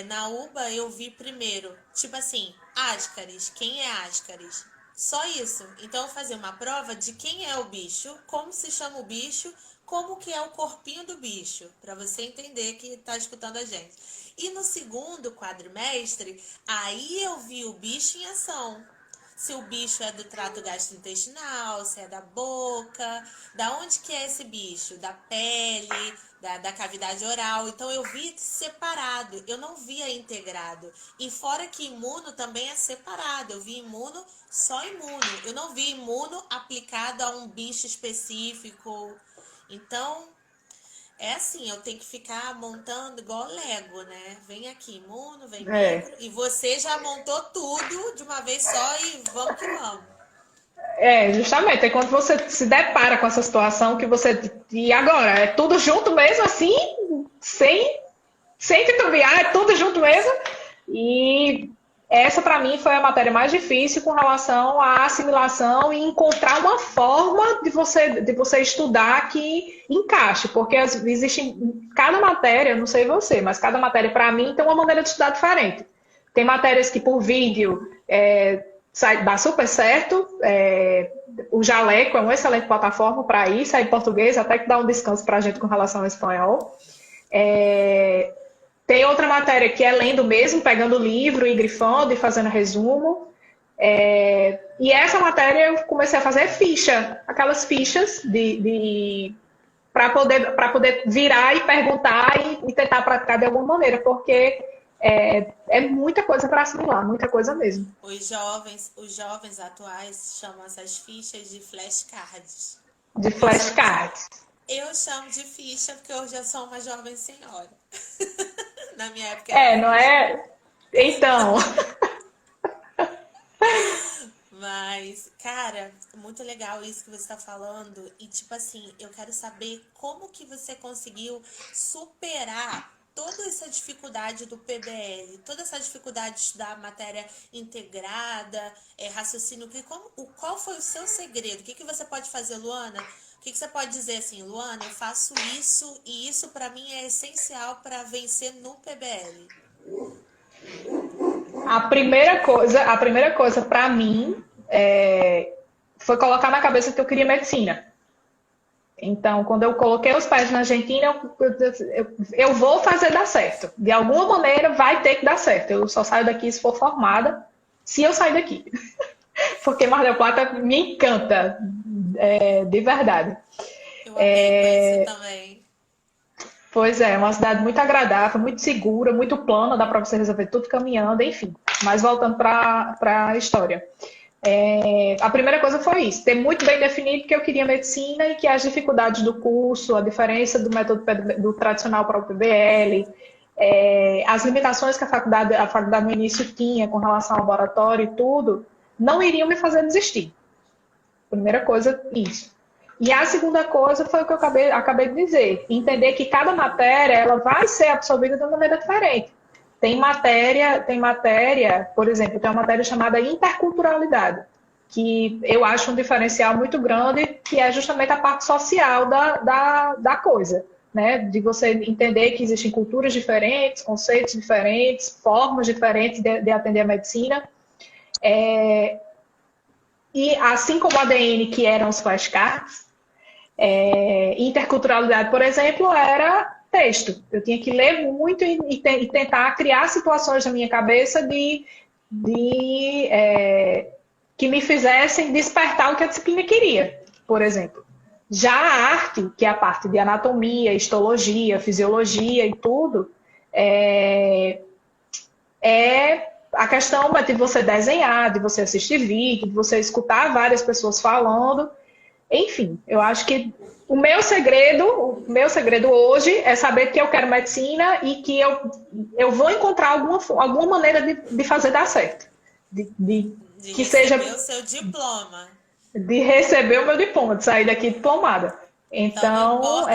Na UBA eu vi primeiro, tipo assim, Ascaris. Quem é Ascaris? Só isso. Então, eu vou fazer uma prova de quem é o bicho, como se chama o bicho, como que é o corpinho do bicho, para você entender que está escutando a gente. E no segundo quadrimestre, aí eu vi o bicho em ação. Se o bicho é do trato gastrointestinal, se é da boca, da onde que é esse bicho? Da pele, da cavidade oral. Então eu vi separado, eu não via integrado. E fora que imuno também é separado, eu vi imuno só imuno. Eu não vi imuno aplicado a um bicho específico. Então, é assim, eu tenho que ficar montando igual Lego, né? Vem aqui, imuno, vem É. micro. E você já montou tudo de uma vez só e vamos que vamos. Justamente, é quando você se depara com essa situação que você. E agora? É tudo junto mesmo, assim, sem, sem titubear, é tudo junto mesmo. E essa, para mim, foi a matéria mais difícil com relação à assimilação e encontrar uma forma de você estudar que encaixe, porque existe cada matéria, não sei você, mas cada matéria, para mim, tem uma maneira de estudar diferente. Tem matérias que por vídeo dá super certo. O Jaleco é uma excelente plataforma para isso, sai em português, até que dá um descanso para a gente com relação ao espanhol. Tem outra matéria que é lendo mesmo, pegando o livro e grifando e fazendo resumo. E essa matéria eu comecei a fazer ficha, aquelas fichas para poder virar e perguntar e tentar praticar de alguma maneira, porque é muita coisa para assimilar, muita coisa mesmo. Os jovens atuais chamam essas fichas de flashcards. De flashcards. Eu chamo de ficha porque eu já sou uma jovem senhora. Na minha época era Não ficha. é? Então, Mas, cara, muito legal isso que você está falando. E, tipo assim, eu quero saber como que você conseguiu superar toda essa dificuldade do PBL, toda essa dificuldade de estudar matéria integrada, raciocínio. Qual foi o seu segredo? O que você pode fazer, Luana? O que você pode dizer assim, Luana, eu faço isso e isso para mim é essencial para vencer no PBL? a primeira coisa para mim foi colocar na cabeça que eu queria medicina. Então, quando eu coloquei os pés na Argentina, eu vou fazer dar certo. De alguma maneira vai ter que dar certo. Eu só saio daqui se for formada, se eu sair daqui. Porque Mar del Plata me encanta, de verdade. Eu amei conhecer também. Pois é uma cidade muito agradável, muito segura, muito plana, dá para você resolver tudo caminhando, enfim. Mas voltando para a história. A primeira coisa foi isso, ter muito bem definido que eu queria medicina e que as dificuldades do curso, a diferença do método do tradicional para o PBL, as limitações que a faculdade no início tinha com relação ao laboratório e tudo, não iriam me fazer desistir. Primeira coisa, isso. E a segunda coisa foi o que eu acabei de dizer, entender que cada matéria ela vai ser absorvida de uma maneira diferente. Tem matéria, por exemplo, tem uma matéria chamada interculturalidade, que eu acho um diferencial muito grande, que é justamente a parte social da coisa, né? De você entender que existem culturas diferentes, conceitos diferentes, formas diferentes de atender a medicina. E assim como a ADN, que eram os flashcards, interculturalidade, por exemplo, era texto. Eu tinha que ler muito e tentar criar situações na minha cabeça que me fizessem despertar o que a disciplina queria, por exemplo. Já a arte, que é a parte de anatomia, histologia, fisiologia e tudo, é a questão de você desenhar, de você assistir vídeo, de você escutar várias pessoas falando. Enfim, eu acho que o meu segredo hoje é saber que eu quero medicina e que eu vou encontrar alguma maneira de fazer dar certo. De Que receber seja o seu diploma. de receber o meu diploma, de sair daqui diplomada. Então, Então,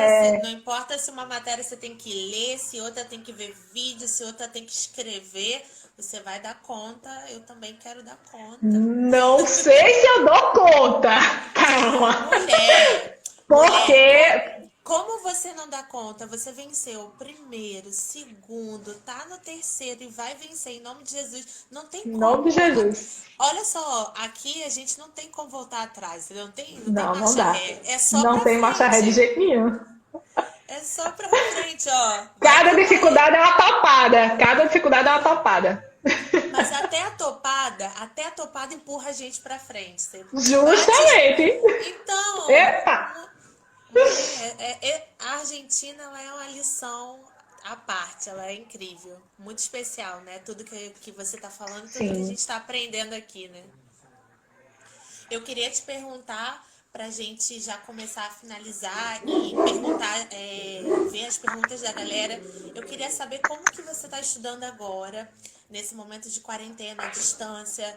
não importa se uma matéria você tem que ler, se outra tem que ver vídeo, se outra tem que escrever, você vai dar conta. Eu também quero dar conta. não sei se eu dou conta. Calma. Mulher, Porque Como você não dá conta? Você venceu o primeiro, segundo, tá no terceiro e vai vencer em nome de Jesus. Não tem Em nome de como. Jesus. Olha só, aqui a gente não tem como voltar atrás, entendeu? Não tem Não, não marcha dá. ré. É só Não pra tem marcha ré de frente. jeito nenhum. É só pra frente, ó. Vai Cada que vai. dificuldade é uma topada. Cada dificuldade é uma topada. Mas até a topada empurra a gente pra frente. Você bate. Justamente. Então, Epa! mulher, a Argentina ela é uma lição à parte, ela é incrível, muito especial, né? Tudo que você tá falando, tudo que a Sim. gente tá aprendendo aqui, né? Eu queria te perguntar, para a gente já começar a finalizar e perguntar, ver as perguntas da galera. Eu queria saber como que você está estudando agora, nesse momento de quarentena, à distância,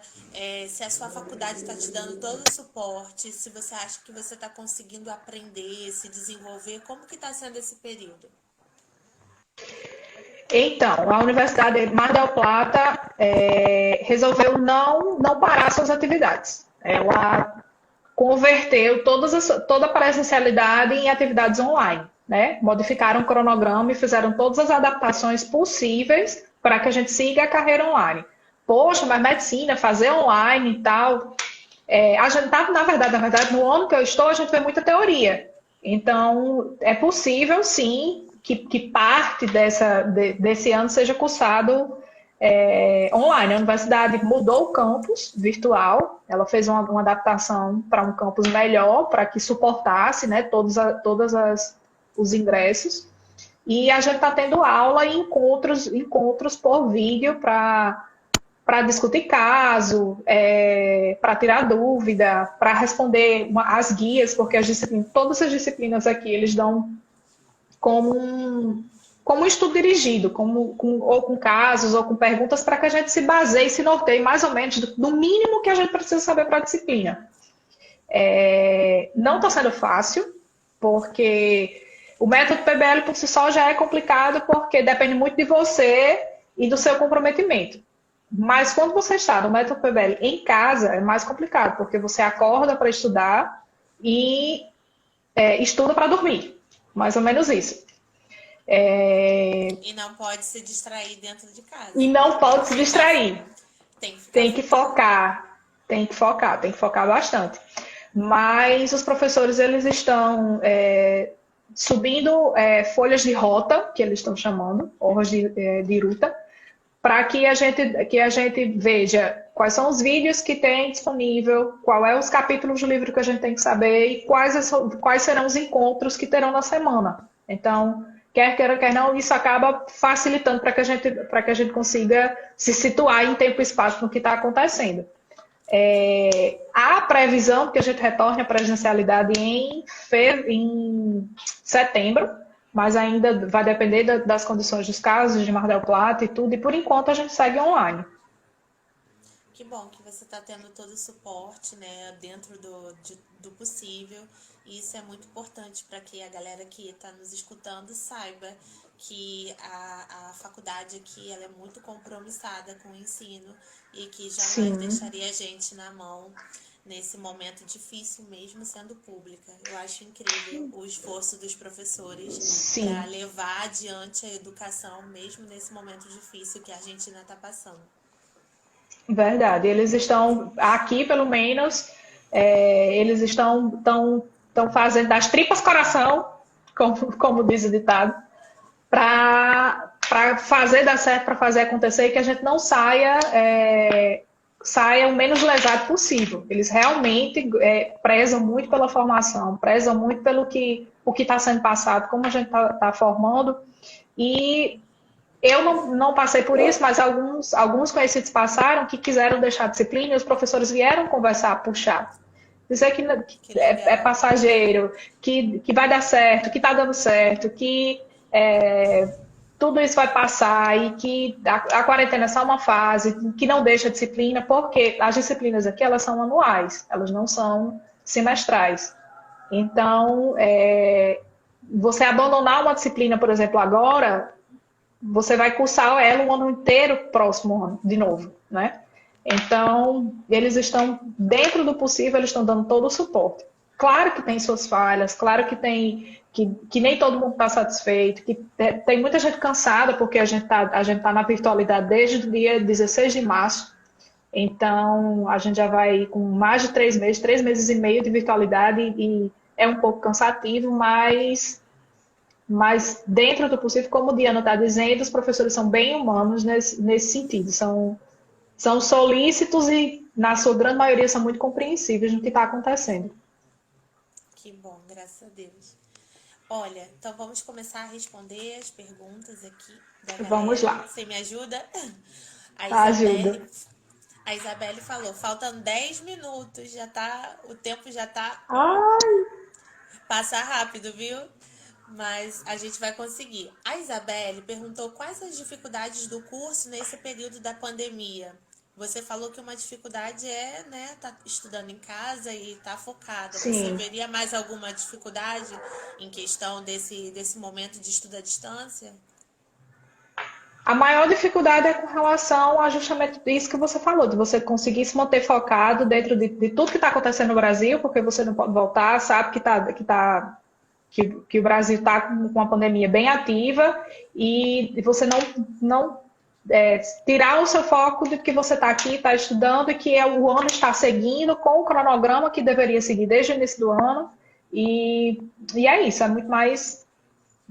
se a sua faculdade está te dando todo o suporte, se você acha que você está conseguindo aprender, se desenvolver, como que está sendo esse período? Então, a Universidade de Mar del Plata resolveu não parar suas atividades. Ela converteu toda a presencialidade em atividades online, né? Modificaram o cronograma e fizeram todas as adaptações possíveis para que a gente siga a carreira online. Poxa, mas medicina, fazer online e tal. A gente tá, na verdade, no ano que eu estou, a gente vê muita teoria. Então, é possível, sim, que parte desse ano seja cursado online. A universidade mudou o campus virtual, ela fez uma adaptação para um campus melhor, para que suportasse, né, os ingressos. E a gente está tendo aula e encontros por vídeo para discutir caso, para tirar dúvida, para responder as guias, porque todas as disciplinas aqui eles dão como um estudo dirigido, ou com casos, ou com perguntas, para que a gente se baseie e se norteie mais ou menos do mínimo que a gente precisa saber para a disciplina. Não está sendo fácil, porque o método PBL por si só já é complicado, porque depende muito de você e do seu comprometimento. Mas quando você está no método PBL em casa, é mais complicado, porque você acorda para estudar e estuda para dormir. Mais ou menos isso. E não pode se distrair dentro de E casa. não Tem que pode se ficar, distrair. tem que ficar Tem que focado. focar. Tem que focar bastante. Mas os professores, eles estão subindo folhas de rota, que eles estão chamando, horas de ruta, para que a gente veja quais são os vídeos que tem disponível, qual é os capítulos do livro que a gente tem que saber e quais serão os encontros que terão na semana. Então, quer queira, quer não, isso acaba facilitando para que a gente consiga se situar em tempo e espaço no que está acontecendo. A previsão que a gente retorne à presencialidade em setembro, mas ainda vai depender das condições dos casos de Mar del Plata e tudo, e por enquanto a gente segue online. Que bom que você está tendo todo o suporte, né, dentro do possível. E isso é muito importante para que a galera que está nos escutando saiba que a faculdade aqui ela é muito compromissada com o ensino e que jamais Sim, deixaria a gente na mão nesse momento difícil, mesmo sendo pública. Eu acho incrível o esforço dos professores para sim, levar adiante a educação, mesmo nesse momento difícil que a Argentina está passando. verdade. Eles estão, aqui pelo menos, eles estão fazendo das tripas coração, como diz o ditado, para fazer dar certo, para fazer acontecer e que a gente não saia o menos lesado possível. Eles realmente prezam muito pela formação, prezam muito pelo o que está sendo passado, como a gente está formando. E eu não passei por isso, mas alguns conhecidos passaram que quiseram deixar a disciplina e os professores vieram conversar, puxar. Dizer que Que é legal. passageiro, que vai dar certo, que está dando certo, que tudo isso vai passar e que a quarentena é só uma fase, que não deixa a disciplina, porque as disciplinas aqui elas são anuais, elas não são semestrais. Então, você abandonar uma disciplina, por exemplo, agora, você vai cursar ela o ano inteiro, próximo ano, de novo, né? Então, eles estão, dentro do possível, eles estão dando todo o suporte. Claro que tem suas falhas, claro que que nem todo mundo está satisfeito, que tem muita gente cansada, porque a gente tá na virtualidade desde o dia 16 de março, então a gente já vai com mais de 3 meses e meio de virtualidade e é um pouco cansativo, mas dentro do possível, como o Diana está dizendo, os professores são bem humanos nesse sentido, são solícitos e, na sua grande maioria, são muito compreensíveis no que está acontecendo. Que bom, graças a Deus. Olha, então vamos começar a responder as perguntas aqui da Vamos galera. lá, Você me ajuda? A ajuda. Isabelle, a Isabelle falou, faltam 10 minutos, o tempo já tá, Ah, passa rápido, viu? Mas a gente vai conseguir. A Isabelle perguntou quais as dificuldades do curso nesse período da pandemia. Você falou que uma dificuldade é, né, tá estudando em casa e tá focada. Você sim. veria mais alguma dificuldade em questão desse momento de estudo à distância? A maior dificuldade é com relação ao justamente isso que você falou, de você conseguir se manter focado dentro de tudo que está acontecendo no Brasil, porque você não pode voltar, sabe que o Brasil está com uma pandemia bem ativa e você não tirar o seu foco de que você está aqui, está estudando e que o ano está seguindo com o cronograma que deveria seguir desde o início do ano. E é isso, é muito mais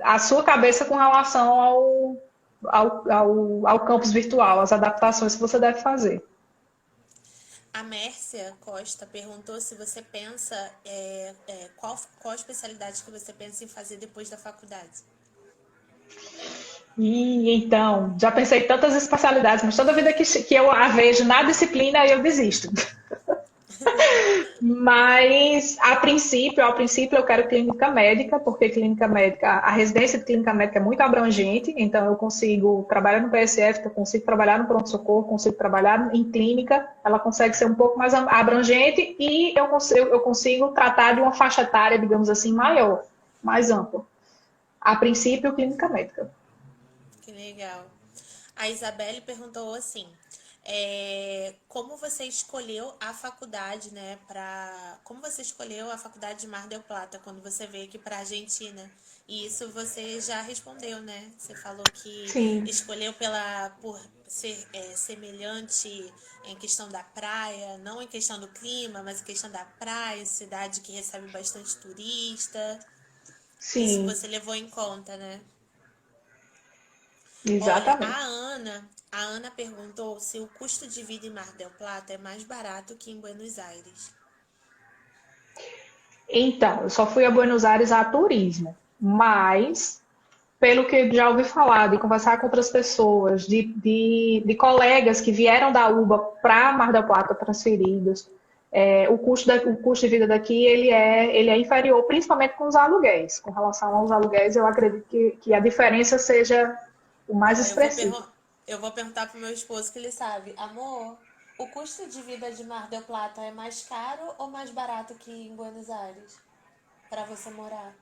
a sua cabeça com relação ao campus virtual, as adaptações que você deve fazer. A Mércia Costa perguntou se você pensa, qual especialidade que você pensa em fazer depois da faculdade. E então, já pensei em tantas especialidades, mas toda vida que eu a vejo na disciplina, eu desisto. Mas, a princípio eu quero clínica médica, porque clínica médica, a residência de clínica médica é muito abrangente, então eu consigo trabalhar no PSF, eu consigo trabalhar no pronto-socorro, consigo trabalhar em clínica, ela consegue ser um pouco mais abrangente e eu consigo tratar de uma faixa etária, digamos assim, maior, mais ampla. A princípio, clínica médica. Que legal. A Isabelle perguntou assim, como você escolheu a faculdade, né, como você escolheu a faculdade de Mar del Plata quando você veio aqui para a Argentina? E isso você já respondeu, né? Você falou que Sim, escolheu por ser semelhante em questão da praia, não em questão do clima, mas em questão da praia, cidade que recebe bastante turista. Isso sim, você levou em conta, né? Olha, exatamente. A Ana perguntou se o custo de vida em Mar del Plata é mais barato que em Buenos Aires. Então, eu só fui a Buenos Aires a turismo, mas pelo que eu já ouvi falar, de conversar com outras pessoas, de colegas que vieram da UBA para Mar del Plata transferidos, o custo de vida daqui ele é inferior, principalmente com os aluguéis. Com relação aos aluguéis, eu acredito que a diferença seja o mais Ó, expressivo. eu vou perguntar pro meu esposo que ele sabe. Amor, o custo de vida de Mar del Plata é mais caro ou mais barato que em Buenos Aires? Para você morar?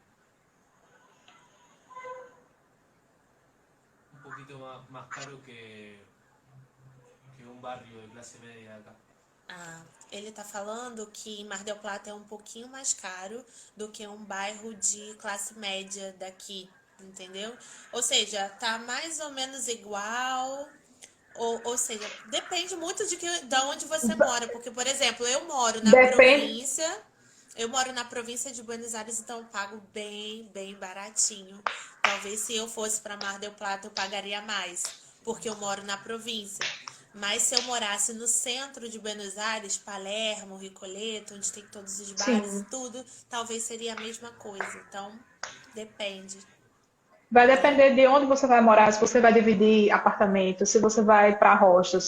Un poquito más caro que un barrio de clase media acá. Ah, ele tá falando que Mar del Plata é um pouquinho mais caro do que um bairro de classe média daqui, entendeu? Ou seja, tá mais ou menos igual, ou seja, depende muito de onde você mora, porque, por exemplo, Depende, eu moro na província de Buenos Aires, então eu pago bem baratinho. Talvez se eu fosse para Mar del Plata eu pagaria mais, porque eu moro na província. Mas se eu morasse no centro de Buenos Aires, Palermo, Ricoleto, onde tem todos os bares e sim. tudo, talvez seria a mesma coisa. Então, depende. Vai É, depender de onde você vai morar, se você vai dividir apartamento, se você vai para hostel,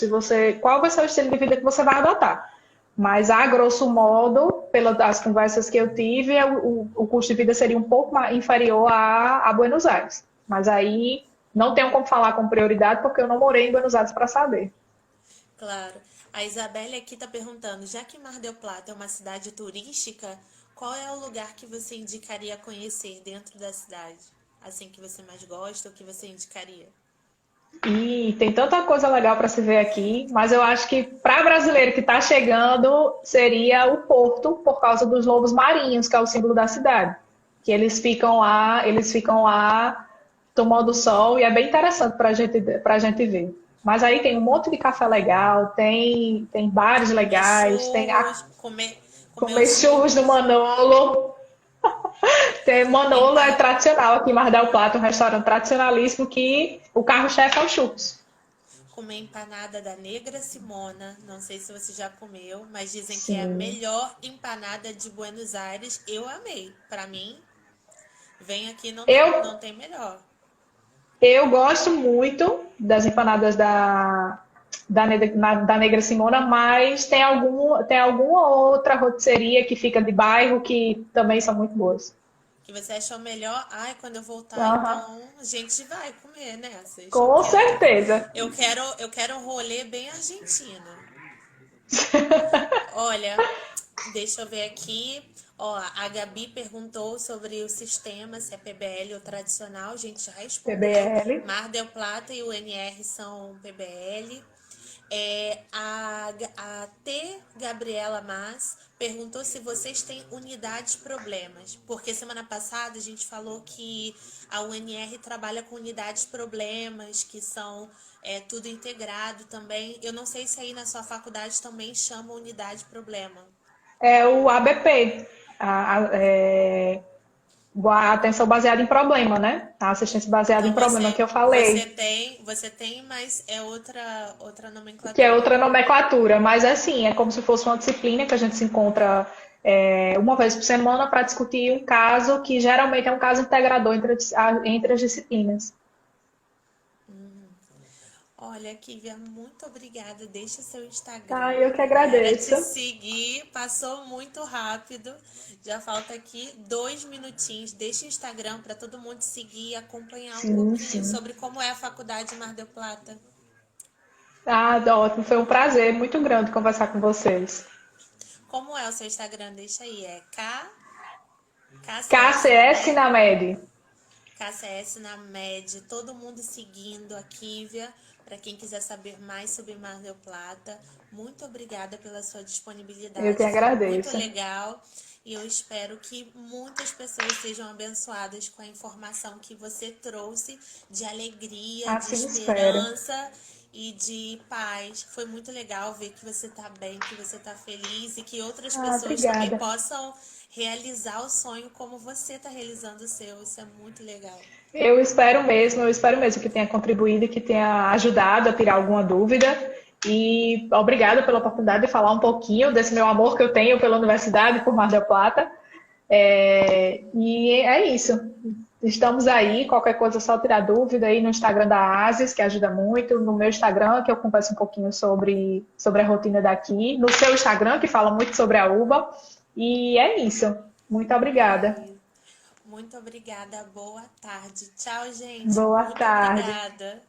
qual vai ser o estilo de vida que você vai adotar. Mas, a grosso modo, pelas conversas que eu tive, o custo de vida seria um pouco inferior a Buenos Aires. Mas aí não tenho como falar com prioridade, porque eu não morei em Buenos Aires para saber. claro. A Isabelle aqui está perguntando, já que Mar del Plata é uma cidade turística, qual é o lugar que você indicaria conhecer dentro da cidade? Assim que você mais gosta ou que você indicaria? e tem tanta coisa legal para se ver aqui, mas eu acho que para brasileiro que está chegando seria o Porto, por causa dos lobos marinhos, que é o símbolo da cidade. Que eles ficam lá tomando sol e é bem interessante para gente ver. Mas aí tem um monte de café legal, tem bares Comer legais, churros, comer comer os churros do churros, Manolo. Tem Manolo é empa- tradicional aqui em Mar del Plata, um restaurante tradicionalíssimo que o carro-chefe é o churros. comer empanada da Negra Simona. Não sei se você já comeu, mas dizem que é a Sim. melhor empanada de Buenos Aires. Eu amei. Pra mim, vem aqui, Eu, não tem melhor. eu gosto muito das empanadas da Negra Simona, mas tem alguma outra rotisseria que fica de bairro que também são muito boas. Que você achou melhor? Ai, quando eu voltar, Aham. então a gente vai comer nessas. Com certeza. Eu quero um rolê bem argentino. Olha, deixa eu ver aqui. Ó, a Gabi perguntou sobre o sistema, se é PBL ou tradicional. A gente já respondeu. PBL. Mar del Plata e o NR são PBL. A T. Gabriela Mas perguntou se vocês têm unidades problemas. Porque semana passada a gente falou que a UNR trabalha com unidades problemas, que são tudo integrado também. Eu não sei se aí na sua faculdade também chama unidade problema. É o ABP, a atenção baseada em problema, né? A assistência baseada em Então problema que eu falei, você tem, mas é outra que é nomenclatura. outra nomenclatura, mas assim, é como se fosse uma disciplina que a gente se encontra uma vez por semana para discutir um caso que geralmente é um caso integrador entre as disciplinas. Olha, Kívia, muito obrigada. Deixa seu Instagram Ah, eu que pra galera te agradeço. seguir. Passou muito rápido. Já falta aqui 2 minutinhos. Deixa o Instagram para todo mundo te seguir e acompanhar um Sim, pouquinho sim. sobre como é a faculdade em Mar del Plata. Ah, ótimo, foi um prazer muito grande conversar com vocês. Como é o seu Instagram? Deixa aí. É KCS na KCS MED. na MED. KCS na MED, todo mundo seguindo a Kívia. Para quem quiser saber mais sobre Mar del Plata, muito obrigada pela sua Eu que disponibilidade, foi muito agradeço. legal e eu espero que muitas pessoas sejam abençoadas com a informação que você trouxe de alegria, de Assim espero. esperança e de paz. Foi muito legal ver que você está bem, que você está feliz e que outras Ah, pessoas também obrigada. possam realizar o sonho como você está realizando o seu. Isso é muito legal. Eu espero mesmo que tenha contribuído e que tenha ajudado a tirar alguma dúvida. E obrigada pela oportunidade de falar um pouquinho desse meu amor que eu tenho pela universidade, por Mar del Plata. E é isso. Estamos aí, qualquer coisa é só tirar dúvida aí no Instagram da Asis, que ajuda muito, no meu Instagram, que eu converso um pouquinho sobre a rotina daqui, no seu Instagram, que fala muito sobre a UBA. E é isso. Muito obrigada. E muito obrigada. Boa tarde. Tchau, gente. Boa Muito tarde. obrigada.